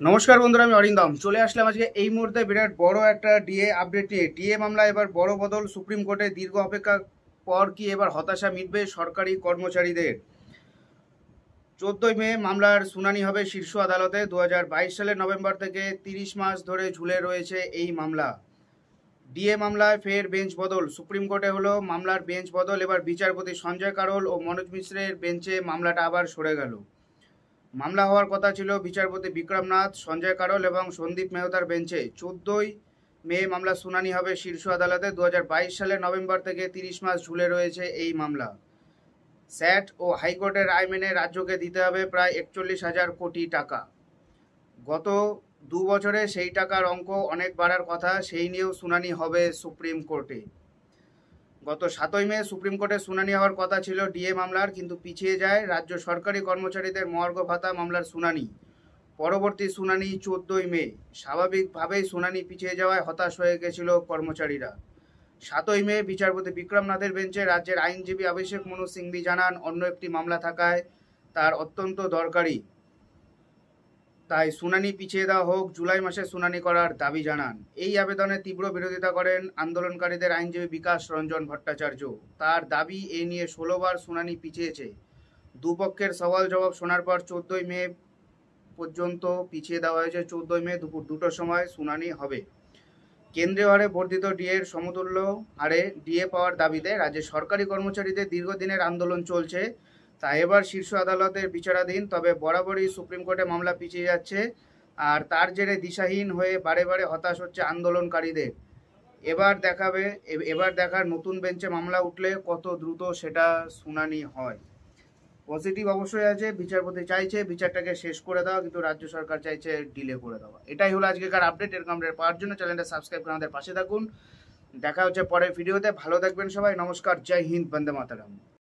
নমস্কার বন্ধুরা, আমি অরিন্দম চলে আসলাম আজকে এই মুহূর্তে বিরাট বড় একটা ডিএ আপডেট নিয়ে। ডিএ মামলা এবার বড় বদল সুপ্রিম কোর্টে। দীর্ঘ অপেক্ষা পর কি এবার হতাশা মিটবে সরকারি কর্মচারীদের? 14ই মে মামলার শুনানি হবে শীর্ষ আদালতে। 2022 সালের নভেম্বর থেকে 30 মাস ধরে ঝুলে রয়েছে এই মামলা। ডিএ মামলায় ফের বেঞ্চ বদল। সুপ্রিম কোর্টে হলো মামলার বেঞ্চ বদল। এবার বিচারপতি সঞ্জয় কারোল ও মনোজ মিশ্রের বেঞ্চে মামলাটা আবার সরে গেল। মামলা হওয়ার কথা ছিল বিচারপতি বিক্রমনাথ, সঞ্জয় কারোল এবং সন্দীপ মেহতার বেঞ্চে। 14ই মে মামলা শুনানি হবে শীর্ষ আদালতে। 2022 সালের নভেম্বর থেকে 30 মাস ঝুলে রয়েছে এই মামলা। স্যাট ও হাইকোর্টের রায় মেনে রাজ্যকে দিতে হবে প্রায় 41,000 কোটি টাকা। গত 2 বছরে সেই টাকার অঙ্ক অনেক বাড়ার কথা, সেই নিয়েও শুনানি হবে সুপ্রিম কোর্টে। গত 7ই মে সুপ্রিম কোর্টে শুনানি হওয়ার কথা ছিল ডিএ মামলার, কিন্তু পিছিয়ে যায় রাজ্য সরকারি কর্মচারীদের মহার্ঘ ভাতা মামলার শুনানি। পরবর্তী শুনানি 14ই মে। স্বাভাবিকভাবেই শুনানি পিছিয়ে যাওয়ায় হতাশ হয়ে গেছিল কর্মচারীরা। 7ই মে বিচারপতি বিক্রমনাথের বেঞ্চে রাজ্যের আইনজীবী অভিষেক মনু সিংভি জানান, অন্য একটি মামলা থাকায় তার অত্যন্ত দরকারি, তাই শুনানি পিছিয়ে দেওয়া হোক, জুলাই মাসে শুনানি করার দাবি জানান। এই আবেদনে তীব্র বিরোধিতা করেন আন্দোলনকারীদের আইনজীবী বিকাশ রঞ্জন ভট্টাচার্য। তার দাবি, এই নিয়ে 16বার শুনানি পিছিয়েছে। দুপক্ষের সওয়াল জবাব শোনার পর 14ই মে পর্যন্ত পিছিয়ে দেওয়া হয়েছে। 14ই মে দুপুর 2টোর সময় শুনানি হবে। কেন্দ্রীয় হারে বর্ধিত ডিএর সমতুল্য হারে ডিএ পাওয়ার দাবিতে রাজ্যের সরকারি কর্মচারীদের দীর্ঘদিনের আন্দোলন চলছে, তা এবার শীর্ষ আদালতের বিচারাধীন। তবে বরাবরই সুপ্রিম কোর্টে মামলা পিছিয়ে যাচ্ছে, আর তার জেরে দিশাহীন হয়ে বারে বারে হতাশ হচ্ছে আন্দোলনকারীদের। এবার দেখার নতুন বেঞ্চে মামলা উঠলে কত দ্রুত সেটা শুনানি হয়। পজিটিভ অবশ্যই আছে, বিচারপতি চাইছে বিচারটাকে শেষ করে দেওয়া, কিন্তু রাজ্য সরকার চাইছে ডিলে করে দেওয়া। এটাই হলো আজকেকার আপডেট। এরকম আপডেট পাওয়ার জন্য চ্যানেলটা সাবস্ক্রাইব করে আমাদের পাশে থাকুন। দেখা হচ্ছে পরের ভিডিওতে। ভালো থাকবেন সবাই। নমস্কার, জয় হিন্দ, বন্দে মাতরম।